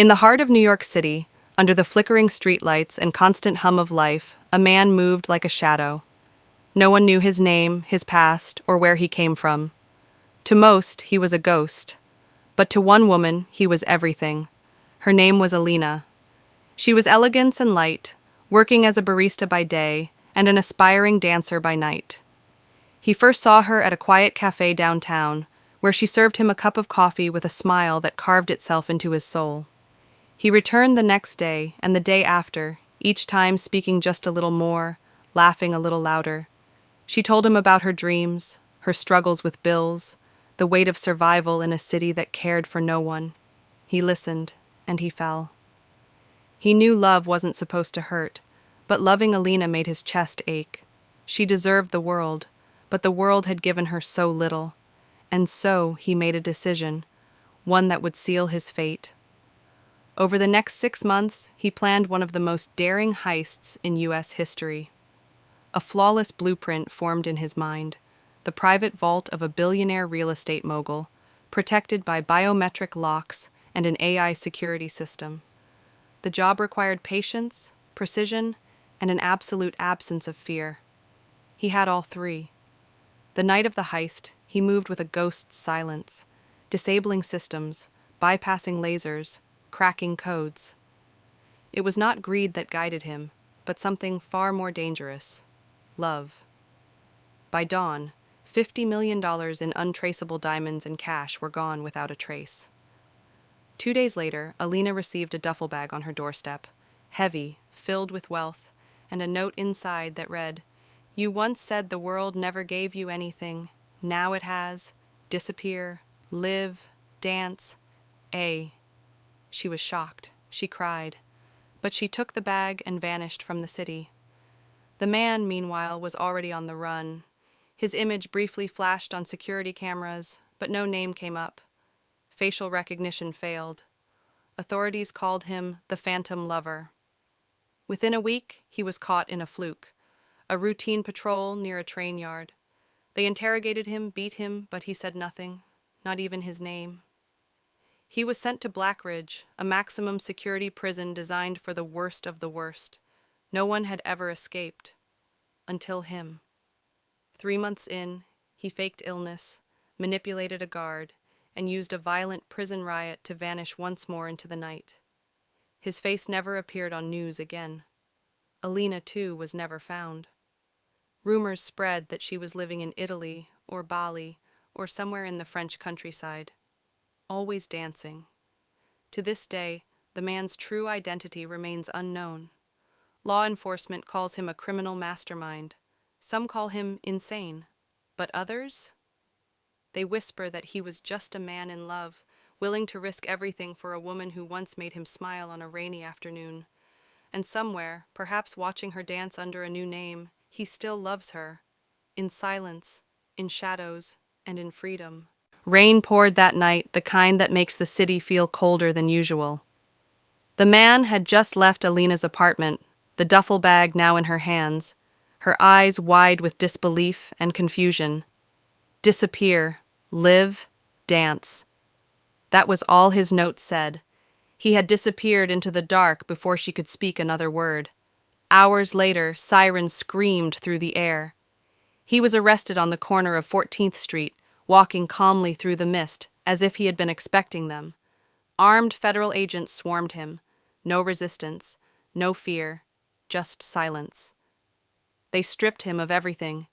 In the heart of New York City, under the flickering streetlights and constant hum of life, a man moved like a shadow. No one knew his name, his past, or where he came from. To most, he was a ghost. But to one woman, he was everything. Her name was Alina. She was elegance and light, working as a barista by day and an aspiring dancer by night. He first saw her at a quiet cafe downtown, where she served him a cup of coffee with a smile that carved itself into his soul. He returned the next day and the day after, each time speaking just a little more, laughing a little louder. She told him about her dreams, her struggles with bills, the weight of survival in a city that cared for no one. He listened, and he fell. He knew love wasn't supposed to hurt, but loving Alina made his chest ache. She deserved the world, but the world had given her so little. And so he made a decision, one that would seal his fate. Over the next 6 months, he planned one of the most daring heists in U.S. history. A flawless blueprint formed in his mind, the private vault of a billionaire real estate mogul, protected by biometric locks and an AI security system. The job required patience, precision, and an absolute absence of fear. He had all three. The night of the heist, he moved with a ghost's silence, disabling systems, bypassing lasers, cracking codes. It was not greed that guided him, but something far more dangerous: love. By dawn, $50 million in untraceable diamonds and cash were gone without a trace. 2 days later, Alina received a duffel bag on her doorstep, heavy, filled with wealth, and a note inside that read, "You once said the world never gave you anything. Now it has. Disappear. Live. Dance. A." She was shocked. She cried. But she took the bag and vanished from the city. The man, meanwhile, was already on the run. His image briefly flashed on security cameras, but no name came up. Facial recognition failed. Authorities called him the Phantom Lover. Within a week, he was caught in a fluke, a routine patrol near a train yard. They interrogated him, beat him, but he said nothing, not even his name. He was sent to Blackridge, a maximum security prison designed for the worst of the worst. No one had ever escaped. Until him. 3 months in, he faked illness, manipulated a guard, and used a violent prison riot to vanish once more into the night. His face never appeared on news again. Alina, too, was never found. Rumors spread that she was living in Italy or Bali or somewhere in the French countryside, always dancing. To this day, the man's true identity remains unknown. Law enforcement calls him a criminal mastermind. Some call him insane. But others? They whisper that he was just a man in love, willing to risk everything for a woman who once made him smile on a rainy afternoon. And somewhere, perhaps watching her dance under a new name, he still loves her. In silence, in shadows, and in freedom. Rain poured that night, the kind that makes the city feel colder than usual. The man had just left Alina's apartment, the duffel bag now in her hands, her eyes wide with disbelief and confusion. Disappear, live, dance. That was all his note said. He had disappeared into the dark before she could speak another word. Hours later, sirens screamed through the air. He was arrested on the corner of 14th Street, walking calmly through the mist, as if he had been expecting them. Armed federal agents swarmed him. No resistance, no fear, just silence. They stripped him of everything.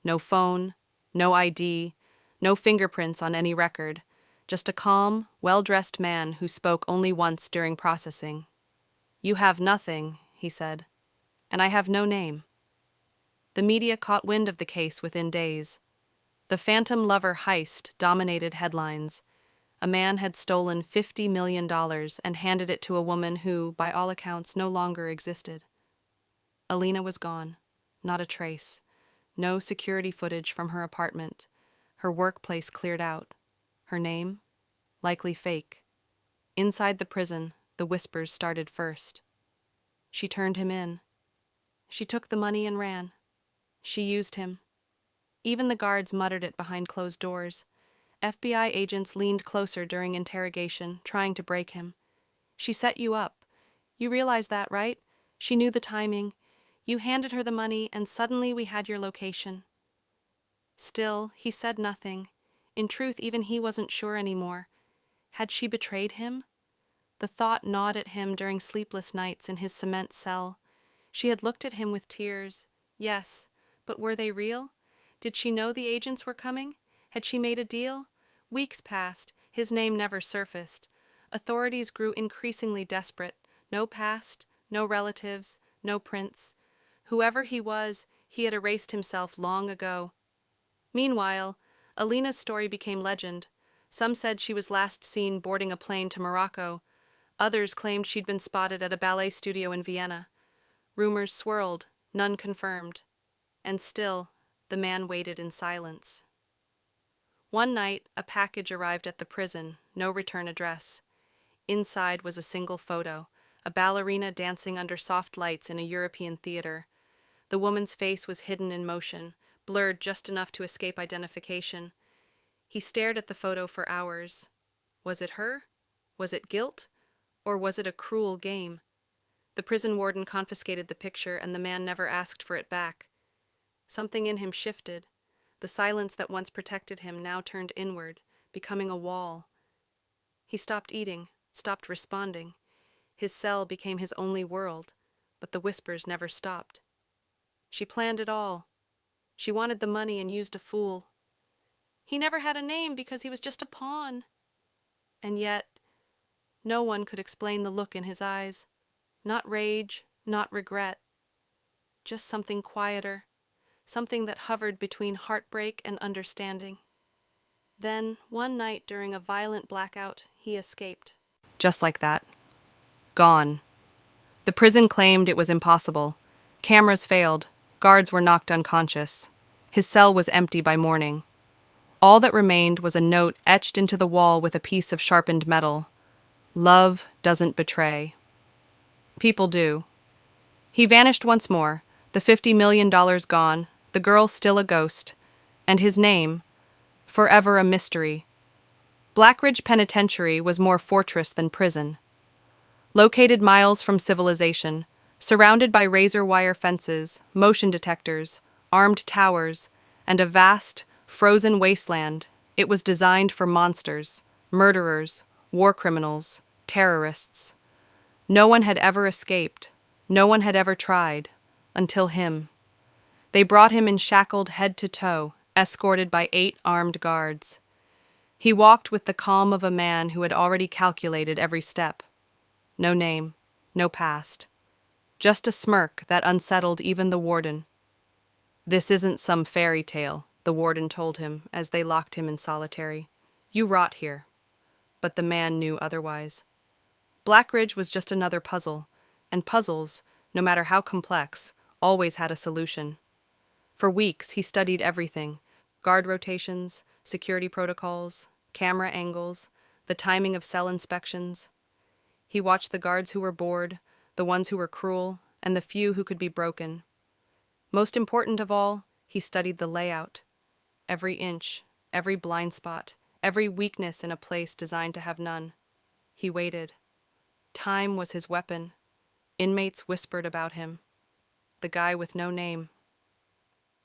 No phone, no ID, no fingerprints on any record. Just a calm, well-dressed man who spoke only once during processing. "You have nothing," he said, "and I have no name." The media caught wind of the case within days. The Phantom Lover heist dominated headlines. A man had stolen $50 million and handed it to a woman who, by all accounts, no longer existed. Alina was gone, not a trace. No security footage from her apartment. Her workplace cleared out. Her name? Likely fake. Inside the prison, the whispers started first. She turned him in. She took the money and ran. She used him. Even the guards muttered it behind closed doors. FBI agents leaned closer during interrogation, trying to break him. She set you up. You realize that, right? She knew the timing. You handed her the money, and suddenly we had your location. Still, he said nothing. In truth, even he wasn't sure anymore. Had she betrayed him? The thought gnawed at him during sleepless nights in his cement cell. She had looked at him with tears. Yes, but were they real? Did she know the agents were coming? Had she made a deal? Weeks passed. His name never surfaced. Authorities grew increasingly desperate. No past, no relatives, no prints. Whoever he was, he had erased himself long ago. Meanwhile, Alina's story became legend. Some said she was last seen boarding a plane to Morocco. Others claimed she'd been spotted at a ballet studio in Vienna. Rumors swirled, none confirmed. And still, the man waited in silence. One night, a package arrived at the prison, no return address. Inside was a single photo, a ballerina dancing under soft lights in a European theater. The woman's face was hidden in motion, blurred just enough to escape identification. He stared at the photo for hours. Was it her? Was it guilt? Or was it a cruel game? The prison warden confiscated the picture, and the man never asked for it back. Something in him shifted. The silence that once protected him now turned inward, becoming a wall. He stopped eating, stopped responding. His cell became his only world, but the whispers never stopped. She planned it all. She wanted the money and used a fool. He never had a name because he was just a pawn. And yet, no one could explain the look in his eyes. Not rage, not regret. Just something quieter, something that hovered between heartbreak and understanding. Then, one night during a violent blackout, he escaped. Just like that. Gone. The prison claimed it was impossible. Cameras failed. Guards were knocked unconscious. His cell was empty by morning. All that remained was a note etched into the wall with a piece of sharpened metal. Love doesn't betray. People do. He vanished once more, the $50 million gone, the girl still a ghost, and his name, forever a mystery. Blackridge Penitentiary was more fortress than prison. Located miles from civilization, surrounded by razor wire fences, motion detectors, armed towers, and a vast, frozen wasteland, it was designed for monsters, murderers, war criminals, terrorists. No one had ever escaped. No one had ever tried. Until him. They brought him in shackled head to toe, escorted by 8 armed guards. He walked with the calm of a man who had already calculated every step. No name, no past. Just a smirk that unsettled even the warden. "This isn't some fairy tale," the warden told him as they locked him in solitary. "You rot here." But the man knew otherwise. Blackridge was just another puzzle, and puzzles, no matter how complex, always had a solution. For weeks, he studied everything: guard rotations, security protocols, camera angles, the timing of cell inspections. He watched the guards who were bored, the ones who were cruel, and the few who could be broken. Most important of all, he studied the layout. Every inch, every blind spot, every weakness in a place designed to have none. He waited. Time was his weapon. Inmates whispered about him. The guy with no name.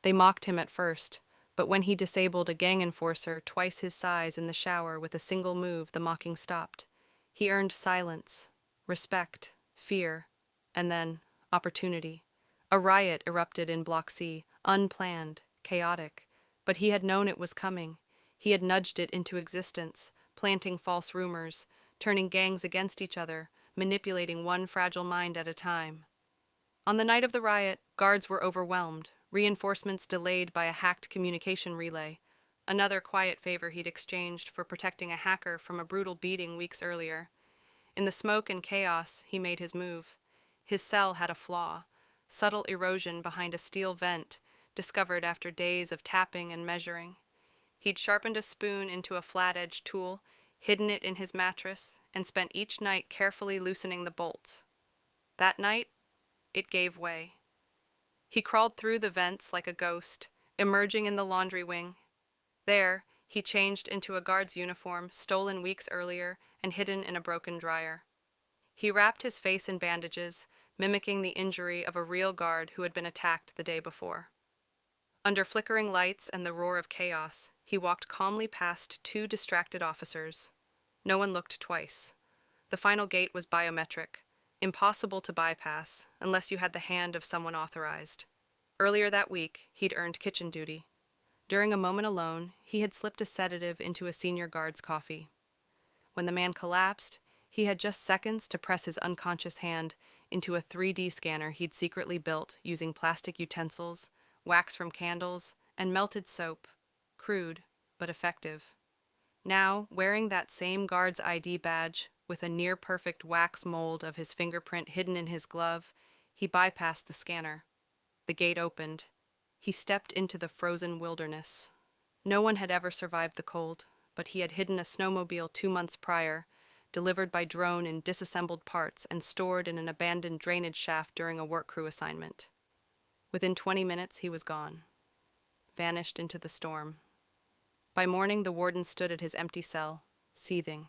They mocked him at first, but when he disabled a gang enforcer twice his size in the shower with a single move, the mocking stopped. He earned silence, respect, fear, and then opportunity. A riot erupted in Block C, unplanned, chaotic, but he had known it was coming. He had nudged it into existence, planting false rumors, turning gangs against each other, manipulating one fragile mind at a time. On the night of the riot, guards were overwhelmed, reinforcements delayed by a hacked communication relay, another quiet favor he'd exchanged for protecting a hacker from a brutal beating weeks earlier. In the smoke and chaos, he made his move. His cell had a flaw, subtle erosion behind a steel vent, discovered after days of tapping and measuring. He'd sharpened a spoon into a flat-edged tool, hidden it in his mattress, and spent each night carefully loosening the bolts. That night, it gave way. He crawled through the vents like a ghost, emerging in the laundry wing. There, he changed into a guard's uniform, stolen weeks earlier, and hidden in a broken dryer. He wrapped his face in bandages, mimicking the injury of a real guard who had been attacked the day before. Under flickering lights and the roar of chaos, he walked calmly past two distracted officers. No one looked twice. The final gate was biometric, impossible to bypass unless you had the hand of someone authorized. Earlier that week, he'd earned kitchen duty. During a moment alone, he had slipped a sedative into a senior guard's coffee. When the man collapsed, he had just seconds to press his unconscious hand into a 3D scanner he'd secretly built using plastic utensils, wax from candles, and melted soap. Crude, but effective. Now, wearing that same guard's ID badge, with a near-perfect wax mold of his fingerprint hidden in his glove, he bypassed the scanner. The gate opened. He stepped into the frozen wilderness. No one had ever survived the cold, but he had hidden a snowmobile 2 months prior, delivered by drone in disassembled parts and stored in an abandoned drainage shaft during a work crew assignment. Within 20 minutes, he was gone, vanished into the storm. By morning, the warden stood at his empty cell, seething.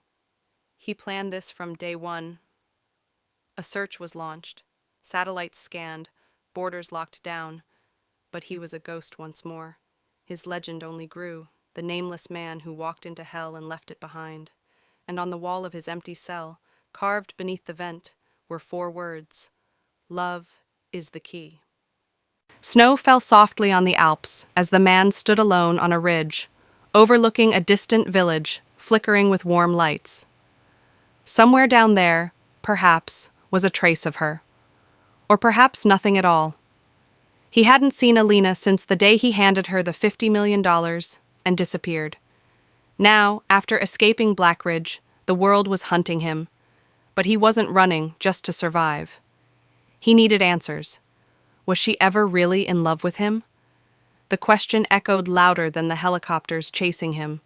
He planned this from day one. A search was launched, satellites scanned, borders locked down, but he was a ghost once more. His legend only grew, the nameless man who walked into hell and left it behind. And on the wall of his empty cell, carved beneath the vent, were 4 words: "Love is the key." Snow fell softly on the Alps as the man stood alone on a ridge, overlooking a distant village, flickering with warm lights. Somewhere down there, perhaps, was a trace of her. Or perhaps nothing at all. He hadn't seen Alina since the day he handed her the $50 million and disappeared. Now, after escaping Blackridge, the world was hunting him. But he wasn't running just to survive. He needed answers. Was she ever really in love with him? The question echoed louder than the helicopters chasing him.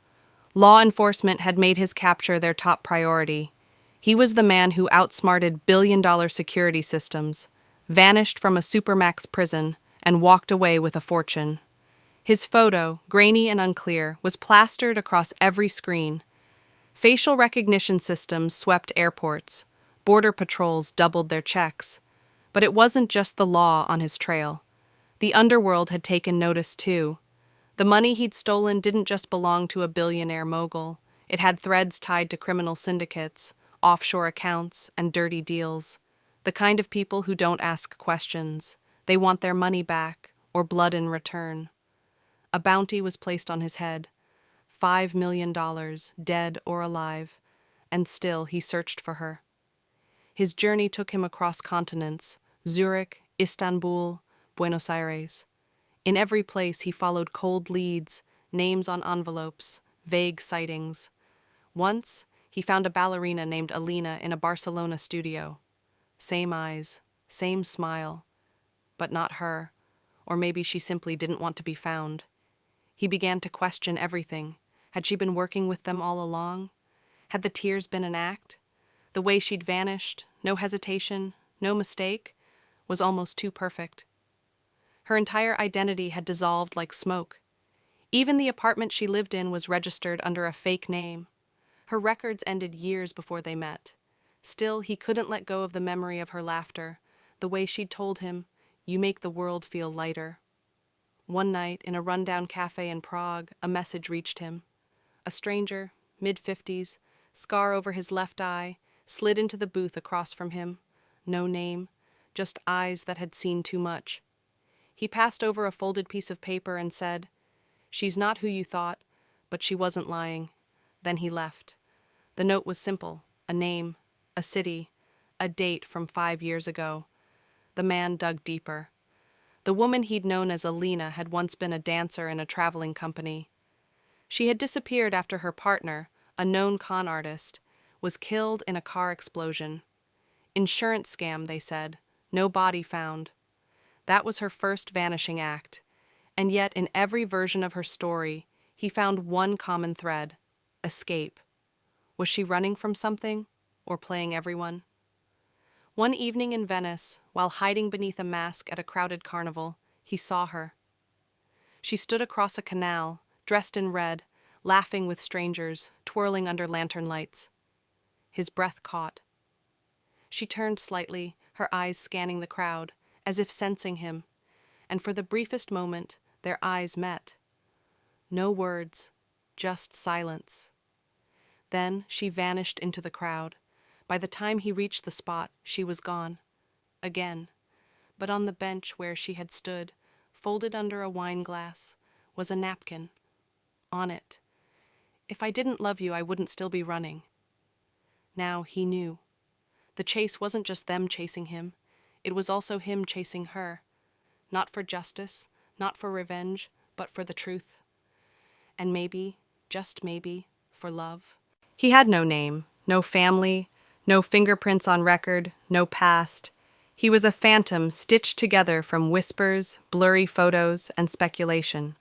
Law enforcement had made his capture their top priority. He was the man who outsmarted billion-dollar security systems, vanished from a supermax prison, and walked away with a fortune. His photo, grainy and unclear, was plastered across every screen. Facial recognition systems swept airports. Border patrols doubled their checks. But it wasn't just the law on his trail. The underworld had taken notice too. The money he'd stolen didn't just belong to a billionaire mogul. It had threads tied to criminal syndicates, offshore accounts, and dirty deals. The kind of people who don't ask questions. They want their money back, or blood in return. A bounty was placed on his head. $5 million, dead or alive. And still he searched for her. His journey took him across continents: Zurich, Istanbul, Buenos Aires. In every place he followed cold leads, names on envelopes, vague sightings. Once, he found a ballerina named Alina in a Barcelona studio. Same eyes, same smile. But not her. Or maybe she simply didn't want to be found. He began to question everything. Had she been working with them all along? Had the tears been an act? The way she'd vanished, no hesitation, no mistake, was almost too perfect. Her entire identity had dissolved like smoke. Even the apartment she lived in was registered under a fake name. Her records ended years before they met. Still, he couldn't let go of the memory of her laughter, the way she'd told him, "You make the world feel lighter." One night, in a rundown cafe in Prague, a message reached him. A stranger, mid-50s, scar over his left eye, slid into the booth across from him. No name, just eyes that had seen too much. He passed over a folded piece of paper and said, "She's not who you thought, but she wasn't lying." Then he left. The note was simple: a name, a city, a date from 5 years ago. The man dug deeper. The woman he'd known as Alina had once been a dancer in a traveling company. She had disappeared after her partner, a known con artist, was killed in a car explosion. Insurance scam, they said. No body found. That was her first vanishing act. And yet, in every version of her story, he found one common thread: escape. Was she running from something, or playing everyone? One evening in Venice, while hiding beneath a mask at a crowded carnival, he saw her. She stood across a canal, dressed in red, laughing with strangers, twirling under lantern lights. His breath caught. She turned slightly, her eyes scanning the crowd, as if sensing him, and for the briefest moment, their eyes met. No words, just silence. Then she vanished into the crowd. By the time he reached the spot, she was gone. Again. But on the bench where she had stood, folded under a wine glass, was a napkin. On it, "If I didn't love you, I wouldn't still be running." Now he knew. The chase wasn't just them chasing him. It was also him chasing her. Not for justice, not for revenge, but for the truth. And maybe, just maybe, for love. He had no name, no family, no fingerprints on record, no past. He was a phantom stitched together from whispers, blurry photos, and speculation.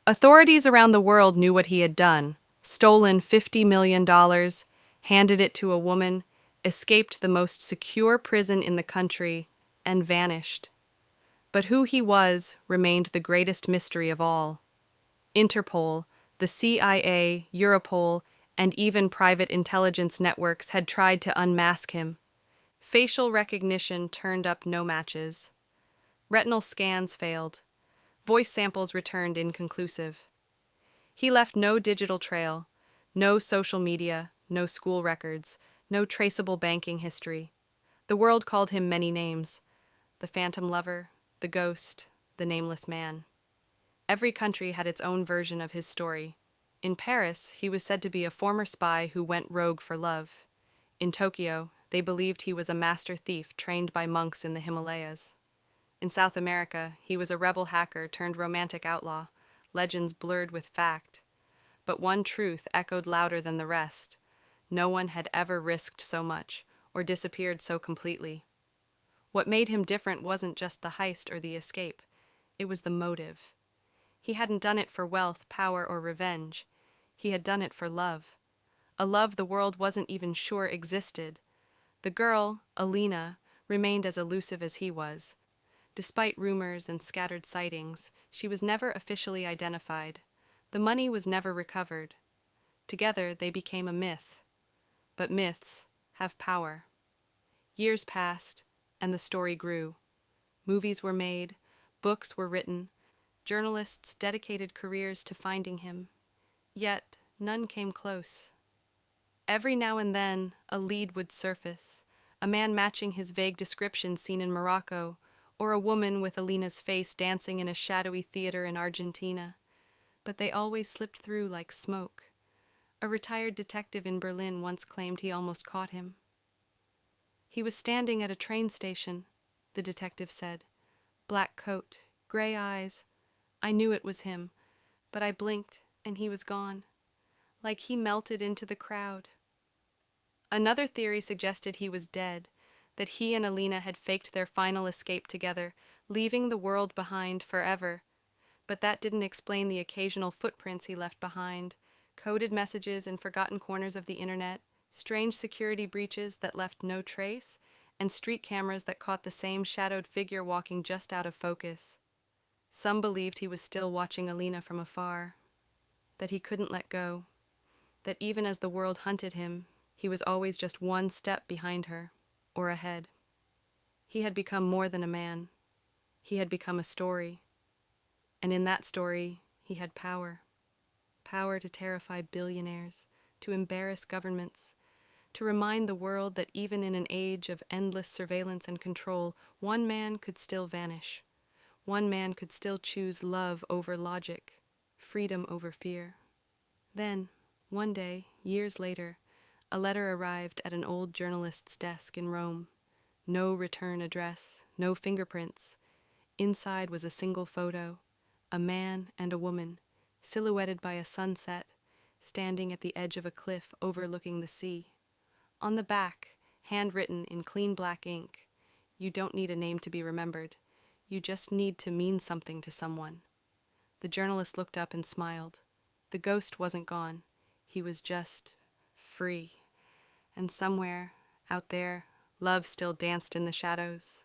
Authorities around the world knew what he had done: stolen $50 million, handed it to a woman, escaped the most secure prison in the country, and vanished. But who he was remained the greatest mystery of all. Interpol, the CIA, Europol, and even private intelligence networks had tried to unmask him. Facial recognition turned up no matches. Retinal scans failed. Voice samples returned inconclusive. He left no digital trail, no social media, no school records, no traceable banking history. The world called him many names: the phantom lover, the ghost, the nameless man. Every country had its own version of his story. In Paris, he was said to be a former spy who went rogue for love. In Tokyo, they believed he was a master thief trained by monks in the Himalayas. In South America, he was a rebel hacker turned romantic outlaw, legends blurred with fact. But one truth echoed louder than the rest: no one had ever risked so much or disappeared so completely. What made him different wasn't just the heist or the escape. It was the motive. He hadn't done it for wealth, power, or revenge. He had done it for love. A love the world wasn't even sure existed. The girl, Alina, remained as elusive as he was. Despite rumors and scattered sightings, she was never officially identified. The money was never recovered. Together, they became a myth. But myths have power. Years passed, and the story grew. Movies were made, books were written, journalists dedicated careers to finding him. Yet, none came close. Every now and then, a lead would surface, a man matching his vague description seen in Morocco, or a woman with Alina's face dancing in a shadowy theater in Argentina. But they always slipped through like smoke. A retired detective in Berlin once claimed he almost caught him. "He was standing at a train station," the detective said. "Black coat, gray eyes. I knew it was him, but I blinked and he was gone. Like he melted into the crowd." Another theory suggested he was dead, that he and Alina had faked their final escape together, leaving the world behind forever. But that didn't explain the occasional footprints he left behind: coded messages in forgotten corners of the internet, strange security breaches that left no trace, and street cameras that caught the same shadowed figure walking just out of focus. Some believed he was still watching Alina from afar, that he couldn't let go, that even as the world hunted him, he was always just one step behind her, or ahead. He had become more than a man. He had become a story. And in that story, he had power. Power to terrify billionaires, to embarrass governments, to remind the world that even in an age of endless surveillance and control, one man could still vanish. One man could still choose love over logic, freedom over fear. Then, one day, years later, a letter arrived at an old journalist's desk in Rome. No return address, no fingerprints. Inside was a single photo: a man and a woman, silhouetted by a sunset, standing at the edge of a cliff overlooking the sea. On the back, handwritten in clean black ink: "You don't need a name to be remembered. You just need to mean something to someone." The journalist looked up and smiled. The ghost wasn't gone. He was just free. And somewhere, out there, love still danced in the shadows.